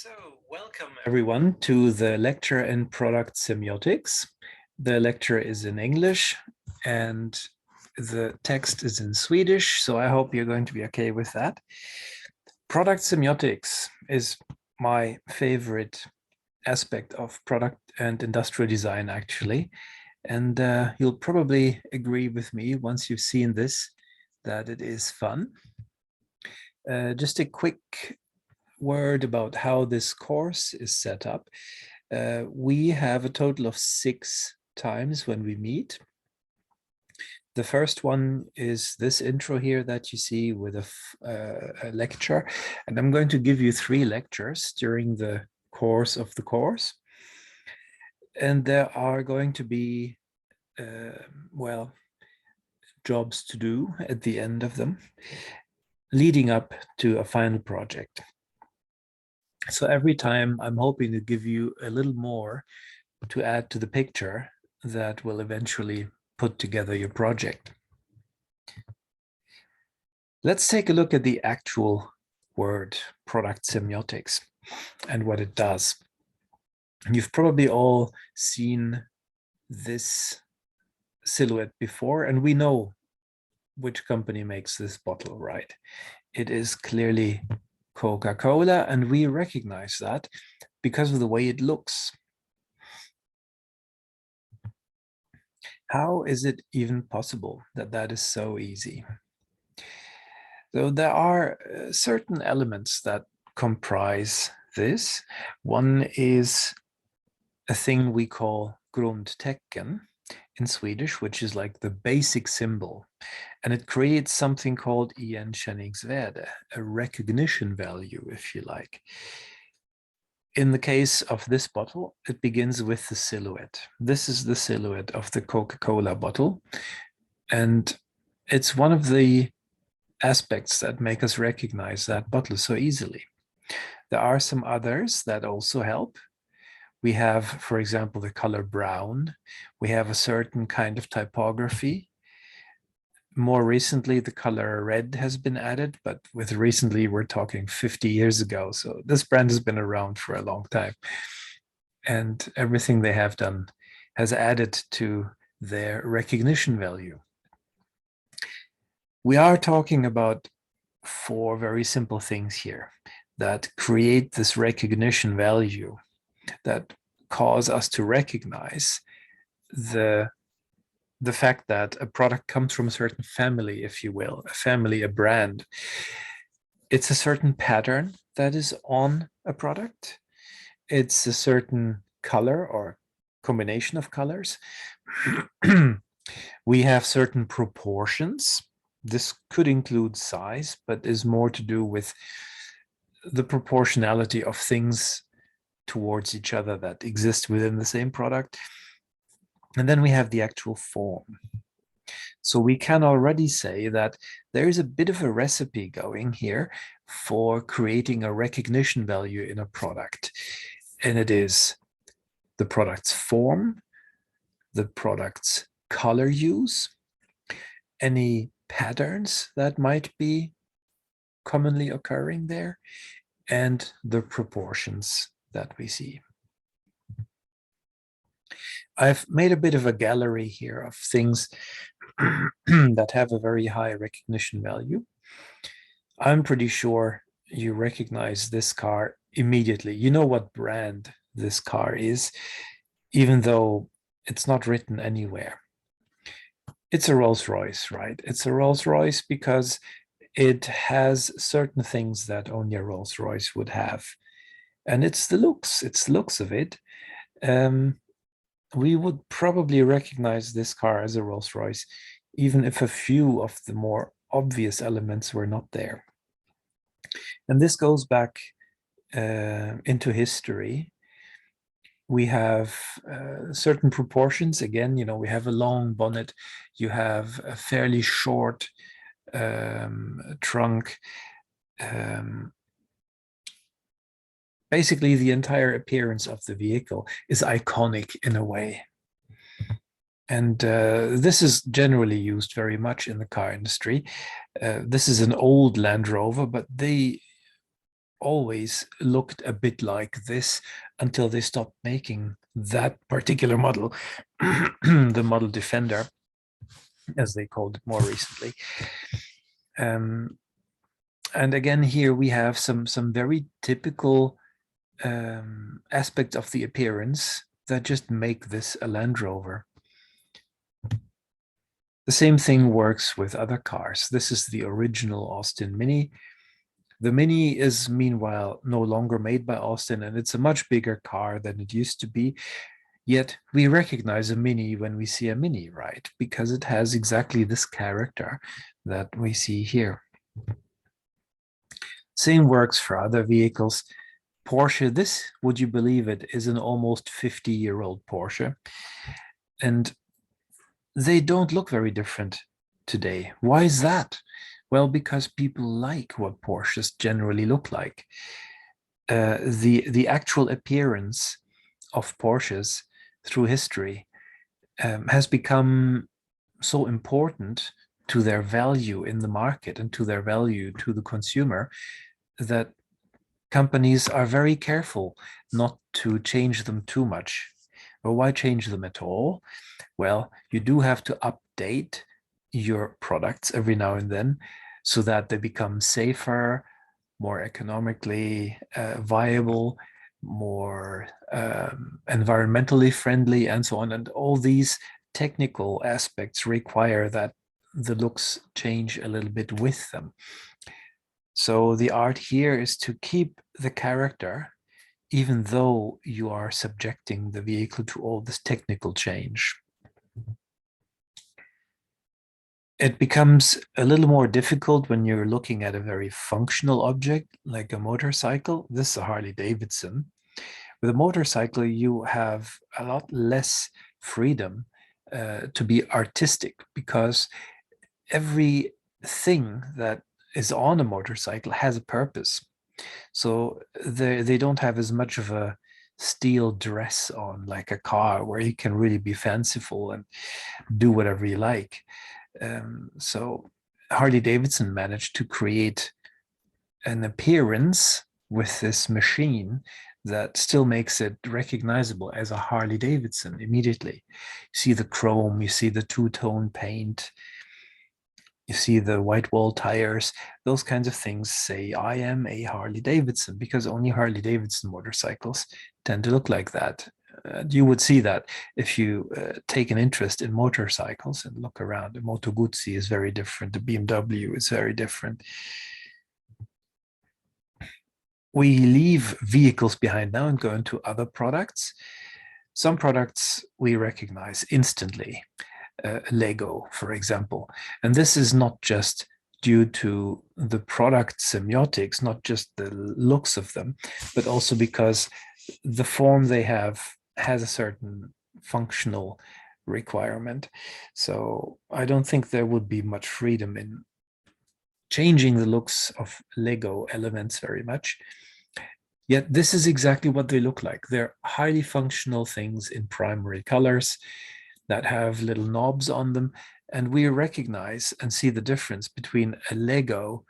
So, welcome everyone to the lecture in product semiotics. The lecture is in English and the text is in Swedish, so I hope you're going to be okay with that. Product semiotics is my favorite aspect of product and industrial design, actually. And you'll probably agree with me once you've seen this, that it is fun. Just a quick word about how this course is set up. We have a total of 6 times when we meet. The first one is this intro here that you see with a lecture, and I'm going to give you 3 lectures during the course of the course. And there are going to be, well, jobs to do at the end of them, leading up to a final project. So every time I'm hoping to give you a little more to add to the picture that will eventually put together your project. Let's take a look at the actual word product semiotics and what it does. You've probably all seen this silhouette before, and we know which company makes this bottle, right? It is clearly Coca-Cola, and we recognize that because of the way it looks. How is it even possible that that is so easy? So there are certain elements that comprise this. One is a thing we call grundtecken in Swedish, which is like the basic symbol. And it creates something called igenkänningsvärde, a recognition value, if you like. In the case of this bottle, it begins with the silhouette. This is the silhouette of the Coca-Cola bottle. And it's one of the aspects that make us recognize that bottle so easily. There are some others that also help. We have, for example, the color brown. We have a certain kind of typography. More recently, the color red has been added, but with recently, we're talking 50 years ago. So this brand has been around for a long time. And everything they have done has added to their recognition value. We are talking about 4 very simple things here that create this recognition value, that cause us to recognize the fact that a product comes from a certain family, if you will, a family, a brand. It's a certain pattern that is on a product. It's a certain color or combination of colors. We have certain proportions. This could include size, but is more to do with the proportionality of things towards each other that exist within the same product. And then we have the actual form. So we can already say that there is a bit of a recipe going here for creating a recognition value in a product. And it is the product's form, the product's color use, any patterns that might be commonly occurring there, and the proportions that we see. I've made a bit of a gallery here of things that have a very high recognition value. I'm pretty sure you recognize this car immediately. You know what brand this car is, even though it's not written anywhere. It's a Rolls-Royce, right? It's a Rolls-Royce because it has certain things that only a Rolls-Royce would have. And it's the looks of it. We would probably recognize this car as a Rolls-Royce, even if a few of the more obvious elements were not there. And this goes back into history. We have certain proportions. Again, you know, we have a long bonnet. You have a fairly short trunk. Basically, the entire appearance of the vehicle is iconic in a way. And this is generally used very much in the car industry. This is an old Land Rover, but they always looked a bit like this until they stopped making that particular model, the model Defender, as they called it more recently. And again, here we have some very typical aspects of the appearance that just make this a Land Rover. The same thing works with other cars. This is the original Austin Mini. The Mini is meanwhile no longer made by Austin, and it's a much bigger car than it used to be. Yet we recognize a Mini when we see a Mini, right? Because it has exactly this character that we see here. Same works for other vehicles. Porsche, this, would you believe it, is an almost 50-year-old Porsche. And they don't look very different today. Why is that? Well, because people like what Porsches generally look like. The actual appearance of Porsches through history has become so important to their value in the market and to their value to the consumer that companies are very careful not to change them too much. Well, why change them at all? Well, you do have to update your products every now and then so that they become safer, more economically viable, more environmentally friendly, and so on. And all these technical aspects require that the looks change a little bit with them. So the art here is to keep the character, even though you are subjecting the vehicle to all this technical change. It becomes a little more difficult when you're looking at a very functional object like a motorcycle. This is a Harley Davidson. With a motorcycle, you have a lot less freedom to be artistic because everything that is on a motorcycle has a purpose. So they don't have as much of a steel dress on like a car where you can really be fanciful and do whatever you like. So Harley Davidson managed to create an appearance with this machine that still makes it recognizable as a Harley Davidson immediately. You see the chrome, you see the two-tone paint, you see the white wall tires, those kinds of things say, I am a Harley Davidson, because only Harley Davidson motorcycles tend to look like that. You would see that if you take an interest in motorcycles and look around. The Moto Guzzi is very different. The BMW is very different. We leave vehicles behind now and go into other products. Some products we recognize instantly. Lego, for example. And this is not just due to the product semiotics, not just the looks of them, but also because the form they have has a certain functional requirement. So I don't think there would be much freedom in changing the looks of Lego elements very much. Yet this is exactly what they look like. They're highly functional things in primary colors that have little knobs on them. And we recognize and see the difference between a Lego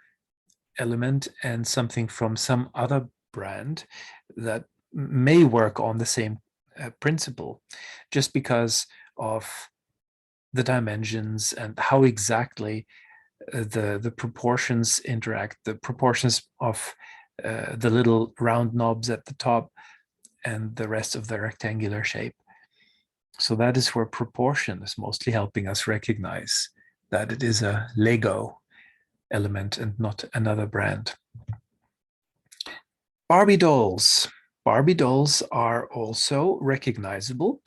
element and something from some other brand that may work on the same principle, just because of the dimensions and how exactly the proportions interact, the proportions of the little round knobs at the top and the rest of the rectangular shape. So that is where proportion is mostly helping us recognize that it is a Lego element and not another brand. Barbie dolls. Barbie dolls are also recognizable.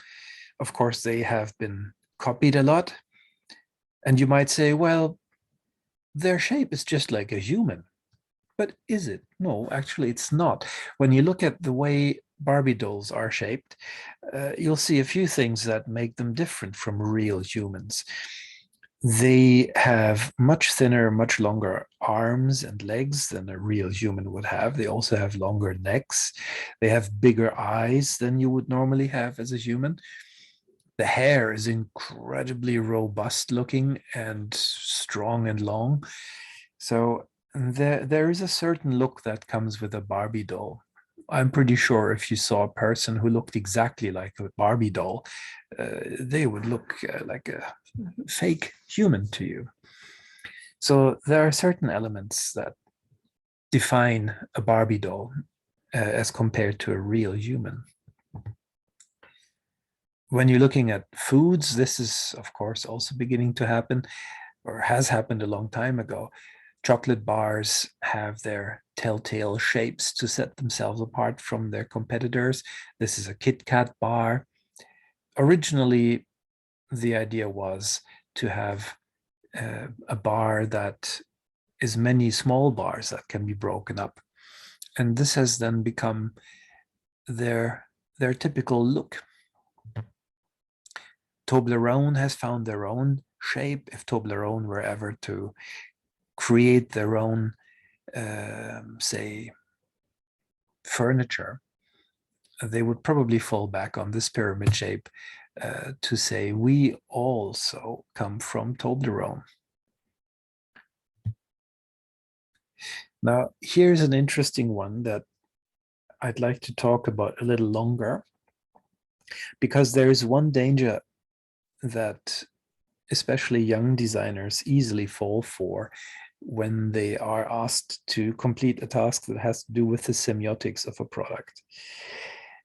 Of course, they have been copied a lot. And you might say, well, their shape is just like a human. But is it? No, actually, it's not. When you look at the way Barbie dolls are shaped, you'll see a few things that make them different from real humans. They have much thinner, much longer arms and legs than a real human would have. They also have longer necks. They have bigger eyes than you would normally have as a human. The hair is incredibly robust looking and strong and long. So There is a certain look that comes with a Barbie doll. I'm pretty sure if you saw a person who looked exactly like a Barbie doll, they would look like a fake human to you. So there are certain elements that define a Barbie doll as compared to a real human. When you're looking at foods, this is, of course, also beginning to happen, or has happened a long time ago. Chocolate bars have their telltale shapes to set themselves apart from their competitors. This is a Kit Kat bar. Originally, the idea was to have a bar that is many small bars that can be broken up. And this has then become their typical look. Toblerone has found their own shape. If Toblerone were ever to create their own, say, furniture, they would probably fall back on this pyramid shape to say, we also come from Toblerone. Now, here's an interesting one that I'd like to talk about a little longer, because there is one danger that especially young designers easily fall for when they are asked to complete a task that has to do with the semiotics of a product.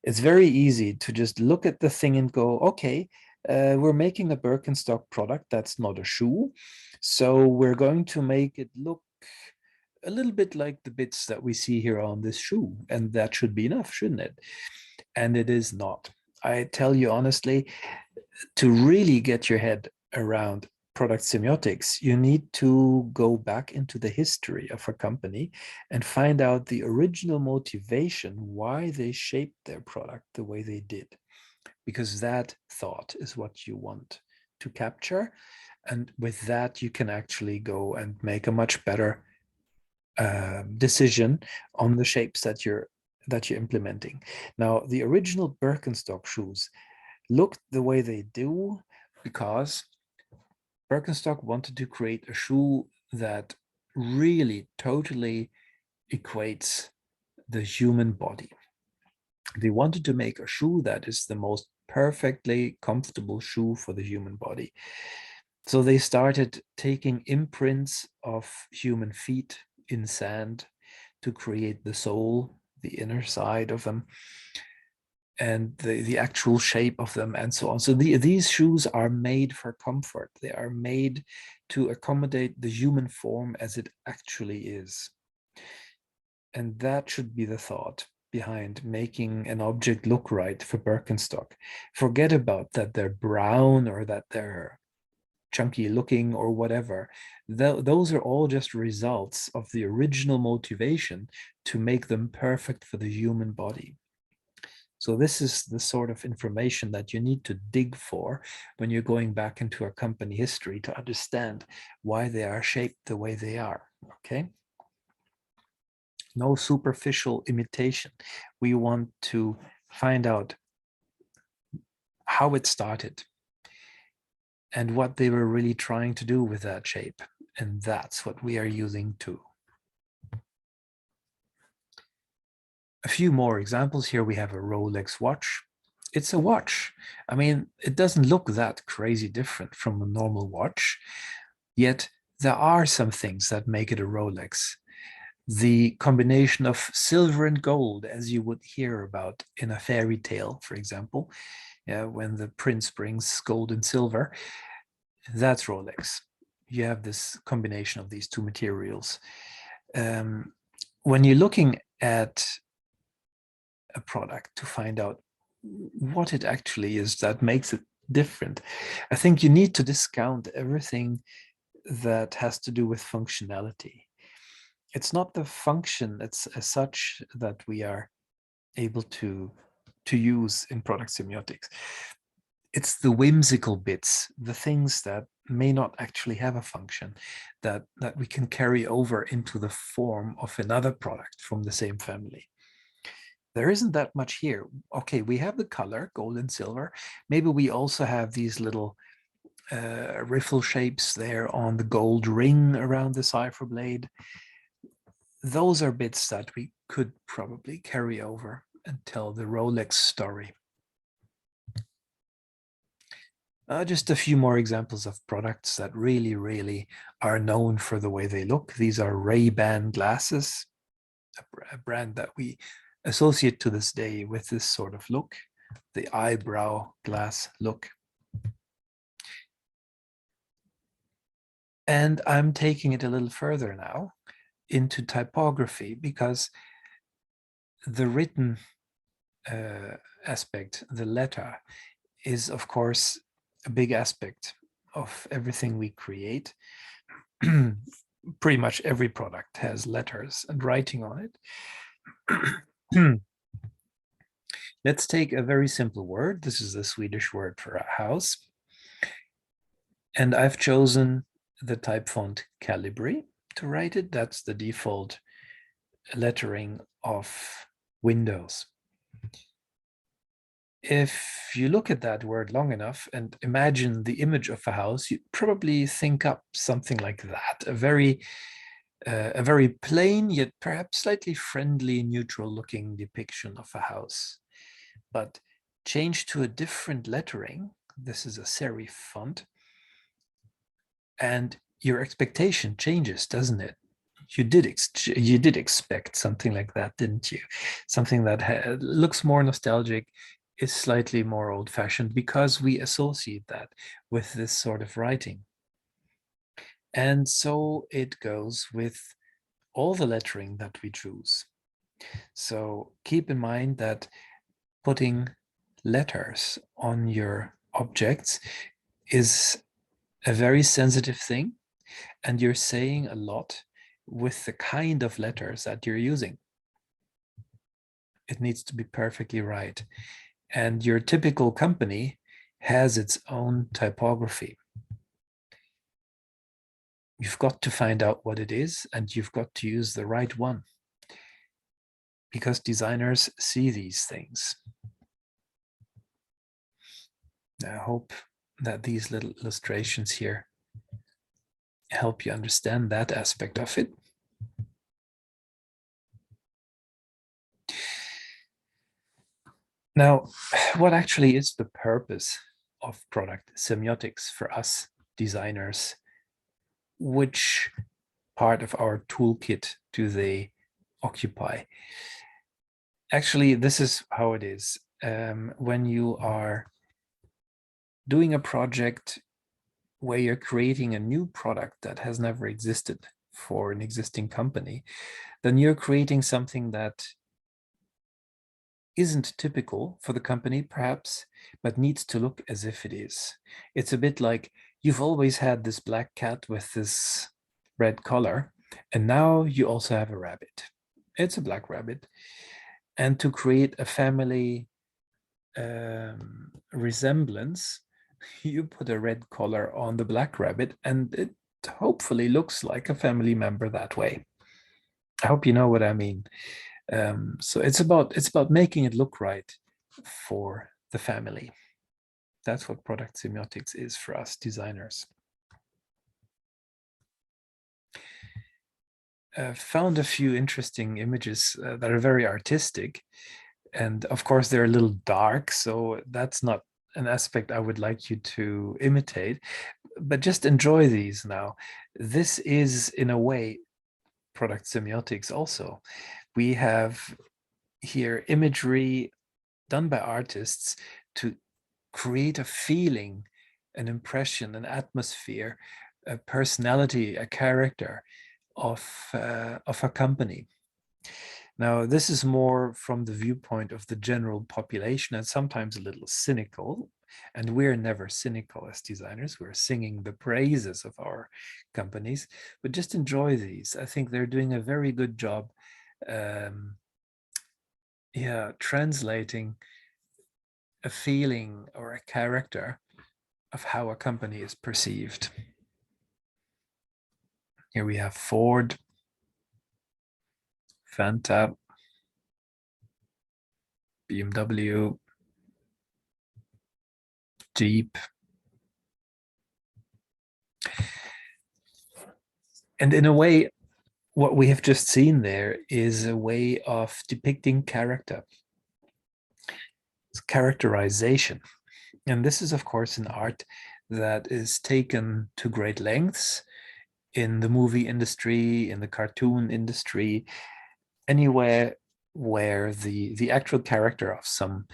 It's very easy to just look at the thing and go, okay, we're making a Birkenstock product that's not a shoe, so we're going to make it look a little bit like the bits that we see here on this shoe, and that should be enough, shouldn't it? And it is not. I tell you honestly, to really get your head around product semiotics, you need to go back into the history of a company and find out the original motivation why they shaped their product the way they did. Because that thought is what you want to capture. And with that, you can actually go and make a much better decision on the shapes that you're implementing. Now, the original Birkenstock shoes looked the way they do because Birkenstock wanted to create a shoe that really totally equates the human body. They wanted to make a shoe that is the most perfectly comfortable shoe for the human body. So they started taking imprints of human feet in sand to create the sole, the inner side of them, and the actual shape of them, and so on. So these shoes are made for comfort. They are made to accommodate the human form as it actually is. And that should be the thought behind making an object look right for Birkenstock. Forget about that they're brown or that they're chunky looking or whatever. Those are all just results of the original motivation to make them perfect for the human body. So this is the sort of information that you need to dig for when you're going back into a company history to understand why they are shaped the way they are, okay? No superficial imitation. We want to find out how it started and what they were really trying to do with that shape. And that's what we are using too. A few more examples here. We have a Rolex watch. It's a watch. I mean, it doesn't look that crazy different from a normal watch, yet there are some things that make it a Rolex. The combination of silver and gold, as you would hear about in a fairy tale, for example, when the prince brings gold and silver, that's Rolex. You have this combination of these two materials. When you're looking at a product to find out what it actually is that makes it different, I think you need to discount everything that has to do with functionality. It's not the function as such that we are able to use in product semiotics. It's the whimsical bits, the things that may not actually have a function, that we can carry over into the form of another product from the same family. There isn't that much here. Okay, we have the color, gold and silver. Maybe we also have these little riffle shapes there on the gold ring around the cipher blade. those are bits that we could probably carry over and tell the Rolex story. Just a few more examples of products that really, really are known for the way they look. These are Ray-Ban glasses, a brand that we associate to this day with this sort of look, the eyebrow glass look. And I'm taking it a little further now into typography, because the written aspect, the letter, is of course a big aspect of everything we create. Pretty much every product has letters and writing on it. Let's take a very simple word. This is the Swedish word for a house. And I've chosen the type font Calibri to write it. That's the default lettering of Windows. If you look at that word long enough and imagine the image of a house, you probably think up something like that, a very plain yet perhaps slightly friendly, neutral looking depiction of a house. But changed to a different lettering, this is a serif font, and your expectation changes, doesn't it? You did expect something like that, didn't you? Something that looks more nostalgic, is slightly more old-fashioned, because we associate that with this sort of writing. And so it goes with all the lettering that we choose. So keep in mind that putting letters on your objects is a very sensitive thing, and you're saying a lot with the kind of letters that you're using. It needs to be perfectly right. And your typical company has its own typography. You've got to find out what it is, and you've got to use the right one, because designers see these things. I hope that these little illustrations here help you understand that aspect of it. Now, what actually is the purpose of product semiotics for us designers? Which part of our toolkit do they occupy? Actually, this is how it is. When you are doing a project where you're creating a new product that has never existed for an existing company, then you're creating something that isn't typical for the company, perhaps, but needs to look as if it is. It's a bit like you've always had this black cat with this red collar, and now you also have a rabbit. It's a black rabbit. And to create a family resemblance, you put a red collar on the black rabbit, and it hopefully looks like a family member that way. I hope you know what I mean. So it's about making it look right for the family. That's what product semiotics is for us designers. Found a few interesting images that are very artistic, and of course they're a little dark, so that's not an aspect I would like you to imitate, but just enjoy these now. This is, in a way, product semiotics also. We have here imagery done by artists to create a feeling, an impression, an atmosphere, a personality, a character of a company. Now, this is more from the viewpoint of the general population, and sometimes a little cynical. And we're never cynical as designers. We're singing the praises of our companies, but just enjoy these. I think they're doing a very good job translating a feeling or a character of how a company is perceived. Here we have Ford, Fanta, BMW, Jeep. And in a way, what we have just seen there is a way of depicting character. It's characterization. And this is, of course, an art that is taken to great lengths in the movie industry, in the cartoon industry, anywhere where the actual character of some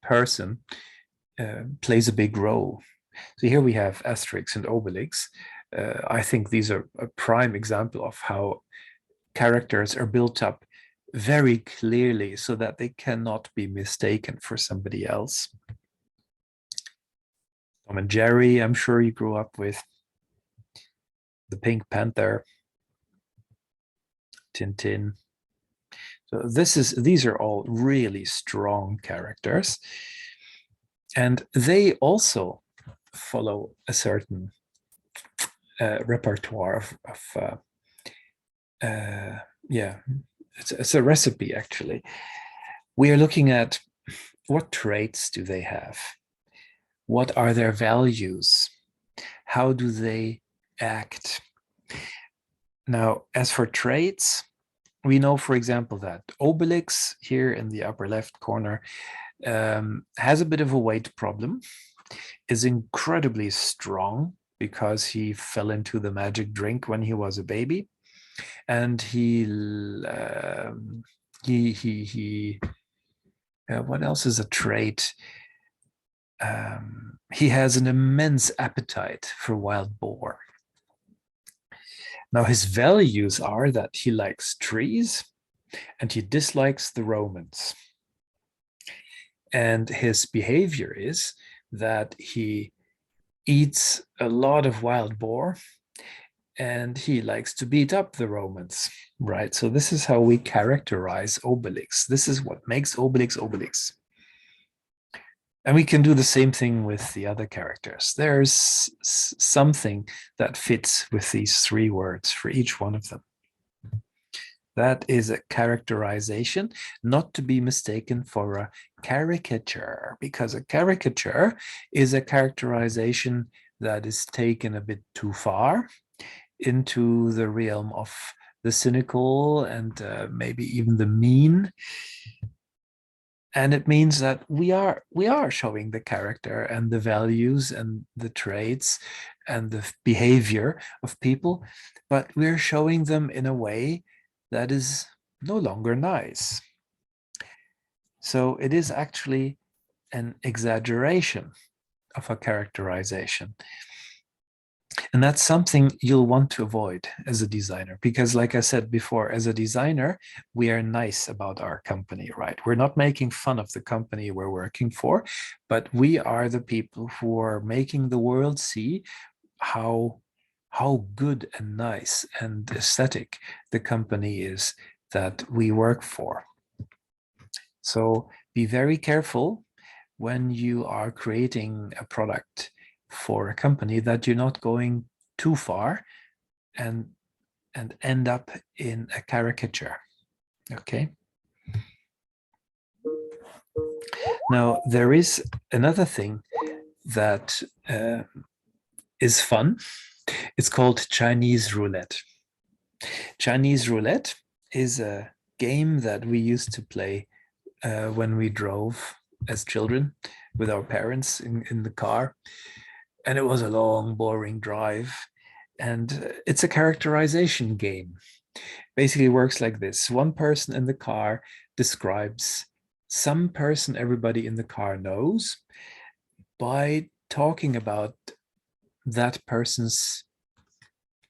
person plays a big role. So here we have Asterix and Obelix. I think these are a prime example of how characters are built up very clearly so that they cannot be mistaken for somebody else. Tom and Jerry, I'm sure you grew up with. The Pink Panther, Tintin. So these are all really strong characters. And they also follow a certain repertoire of yeah, it's a recipe actually. We are looking at what traits do they have? What are their values? How do they act? Now, as for traits, we know, for example, that Obelix here in the upper left corner has a bit of a weight problem, is incredibly strong because he fell into the magic drink when he was a baby, and what else is a trait? He has an immense appetite for wild boar. Now, his values are that he likes trees and he dislikes the Romans. And his behavior is that he eats a lot of wild boar and he likes to beat up the Romans, right? So this is how we characterize Obelix. This is what makes Obelix Obelix. And we can do the same thing with the other characters. There's something that fits with these three words for each one of them. That is a characterization, not to be mistaken for a caricature, because a caricature is a characterization that is taken a bit too far into the realm of the cynical and maybe even the mean. And it means that we are showing the character and the values and the traits and the behavior of people, but we're showing them in a way that is no longer nice. So it is actually an exaggeration of a characterization. And that's something you'll want to avoid as a designer, because like I said before, as a designer, we are nice about our company, right? We're not making fun of the company we're working for, but we are the people who are making the world see how good and nice and aesthetic the company is that we work for. So be very careful when you are creating a product for a company that you're not going too far and end up in a caricature. Okay. Now there is another thing that is fun. It's called Chinese roulette. Chinese roulette is a game that we used to play when we drove as children with our parents in the car. And it was a long, boring drive. And it's a characterization game. Basically works like this. One person in the car describes some person everybody in the car knows by talking about that person's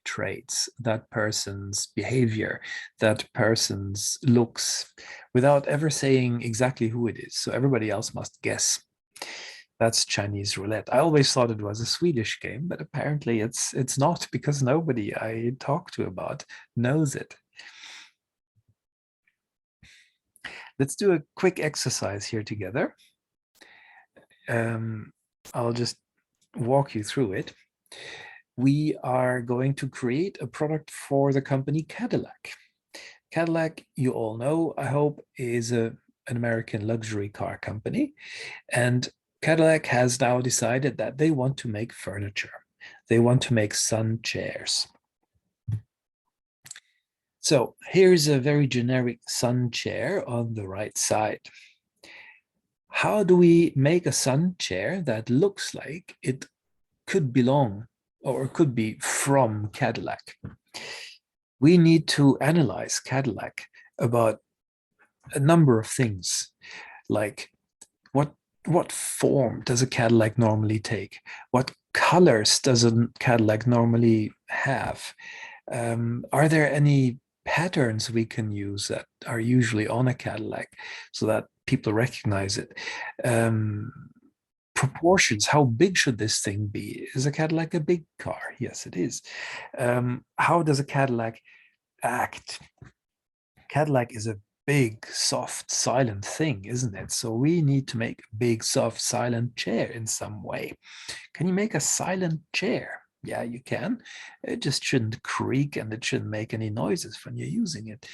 traits, that person's behavior, that person's looks, without ever saying exactly who it is. So everybody else must guess. That's Chinese roulette. I always thought it was a Swedish game, but apparently it's not, because nobody I talk to about knows it. Let's do a quick exercise here together. I'll just walk you through it. We are going to create a product for the company Cadillac. Cadillac, you all know, I hope, is an American luxury car company. And Cadillac has now decided that they want to make furniture. They want to make sun chairs. So here's a very generic sun chair on the right side. How do we make a sun chair that looks like it could belong or could be from Cadillac? We need to analyze Cadillac about a number of things, like what form does a Cadillac normally take? What colors does a Cadillac normally have? Are there any patterns we can use that are usually on a Cadillac so that people recognize it? Proportions, how big should this thing be? Is a Cadillac a big car? Yes, it is. How does a Cadillac act? Cadillac is a big, soft, silent thing, isn't it? So we need to make a big, soft, silent chair in some way. Can you make a silent chair? Yeah, you can. It just shouldn't creak and it shouldn't make any noises when you're using it.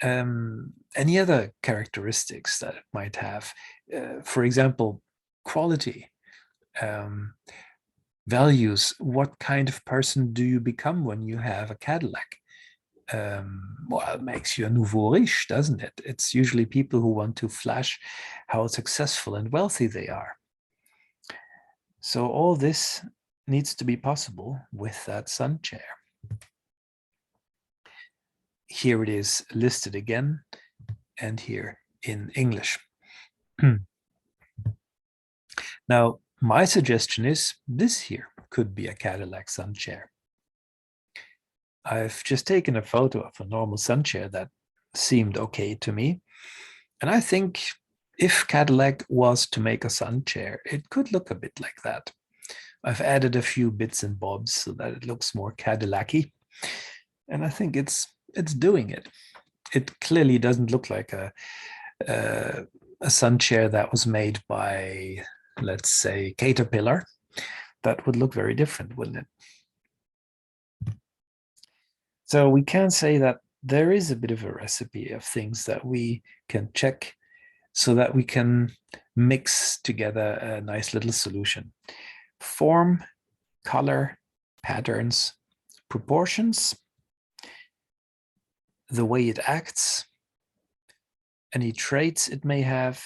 Any other characteristics that it might have? For example, quality, values. What kind of person do you become when you have a Cadillac? Well, it makes you a nouveau riche, doesn't it? It's usually people who want to flash how successful and wealthy they are. So all this needs to be possible with that sun chair. Here it is listed again, and here in English. Now, my suggestion is this here could be a Cadillac sun chair. I've just taken a photo of a normal sun chair that seemed okay to me. And I think if Cadillac was to make a sun chair, it could look a bit like that. I've added a few bits and bobs so that it looks more Cadillac-y. And I think it's doing it. It clearly doesn't look like a sun chair that was made by, let's say, Caterpillar. That would look very different, wouldn't it? So we can say that there is a bit of a recipe of things that we can check so that we can mix together a nice little solution. Form, color, patterns, proportions, the way it acts, any traits it may have,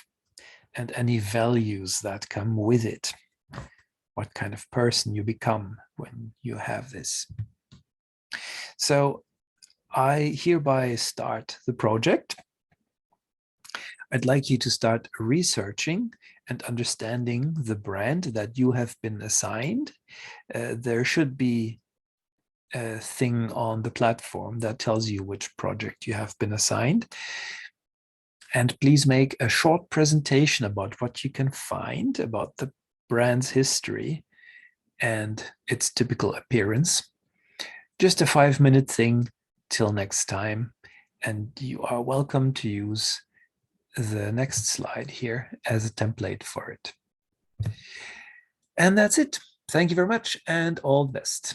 and any values that come with it. What kind of person you become when you have this. So I hereby start the project. I'd like you to start researching and understanding the brand that you have been assigned. There should be a thing on the platform that tells you which project you have been assigned. And please make a short presentation about what you can find about the brand's history and its typical appearance. Just a 5-minute thing till next time. And you are welcome to use the next slide here as a template for it. And that's it. Thank you very much and all the best.